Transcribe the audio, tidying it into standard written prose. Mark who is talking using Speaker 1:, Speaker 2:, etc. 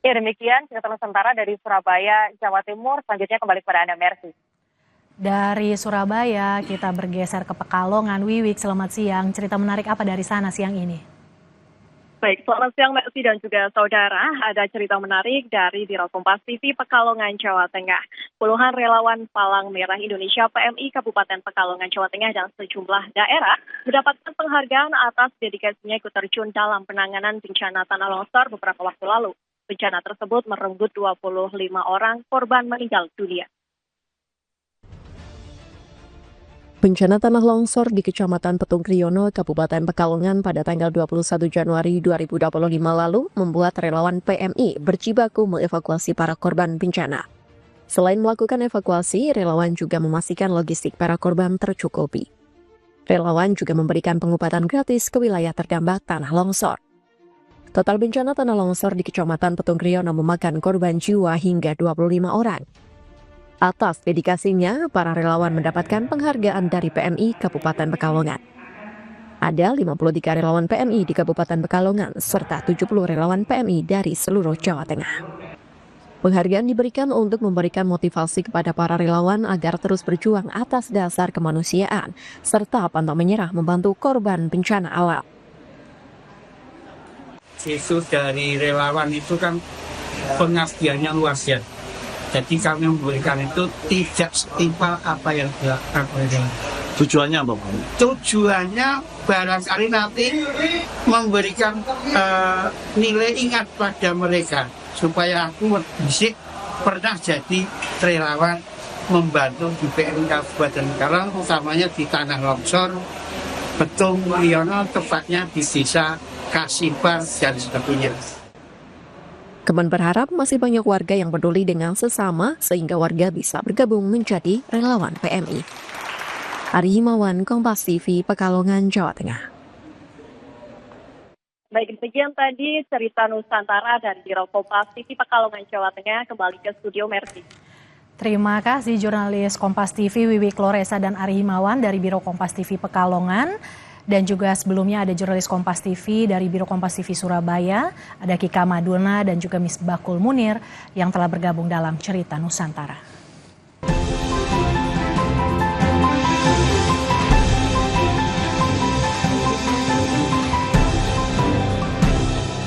Speaker 1: Ya demikian cerita Nusantara dari Surabaya, Jawa Timur. Selanjutnya kembali kepada Anda, Mercy.
Speaker 2: Dari Surabaya kita bergeser ke Pekalongan. Wiwik, selamat siang. Cerita menarik apa dari sana siang ini?
Speaker 3: Baik, selamat siang Mercy dan juga saudara. Ada cerita menarik dari Biro Kompas TV Pekalongan, Jawa Tengah. Puluhan relawan Palang Merah Indonesia PMI Kabupaten Pekalongan, Jawa Tengah dan sejumlah daerah mendapatkan penghargaan atas dedikasinya ikut terjun dalam penanganan bencana tanah longsor beberapa waktu lalu. Bencana tersebut merenggut 25 orang korban meninggal dunia.
Speaker 4: Bencana tanah longsor di Kecamatan Petung Kriono, Kabupaten Pekalongan pada tanggal 21 Januari 2025 lalu membuat relawan PMI berjibaku mengevakuasi para korban bencana. Selain melakukan evakuasi, relawan juga memastikan logistik para korban tercukupi. Relawan juga memberikan pengobatan gratis ke wilayah terdampak tanah longsor. Total bencana tanah longsor di Kecamatan Petung Kriono memakan korban jiwa hingga 25 orang. Atas dedikasinya, para relawan mendapatkan penghargaan dari PMI Kabupaten Pekalongan. Ada 53 relawan PMI di Kabupaten Pekalongan, serta 70 relawan PMI dari seluruh Jawa Tengah. Penghargaan diberikan untuk memberikan motivasi kepada para relawan agar terus berjuang atas dasar kemanusiaan, serta pantang menyerah membantu korban bencana alam.
Speaker 5: Itu dari relawan itu kan pengabdiannya luar biasa. Jadi kami memberikan itu tidak setimpal apa yang dilakukan oleh relawan.
Speaker 6: Tujuannya apa, Pak?
Speaker 5: Tujuannya barangkali nanti memberikan nilai ingat pada mereka. Supaya aku bisa pernah jadi relawan membantu di PMI Kabupaten Pekalongan, utamanya di tanah longsor, Petung Kriono, tepatnya di desa Kasibar dan sebagainya.
Speaker 4: Kemen berharap masih banyak warga yang peduli dengan sesama sehingga warga bisa bergabung menjadi relawan PMI. Ari Himawan, Kompas TV, Pekalongan, Jawa Tengah.
Speaker 3: Baik, demikian tadi cerita Nusantara dari Biro Kompas TV Pekalongan, Jawa Tengah. Kembali ke studio, Mercy.
Speaker 2: Terima kasih jurnalis Kompas TV Wiwik Loresa dan Ari Himawan dari Biro Kompas TV Pekalongan. Dan juga sebelumnya ada jurnalis Kompas TV dari Biro Kompas TV Surabaya, ada Kika Maduna dan juga Misbakul Munir yang telah bergabung dalam cerita Nusantara.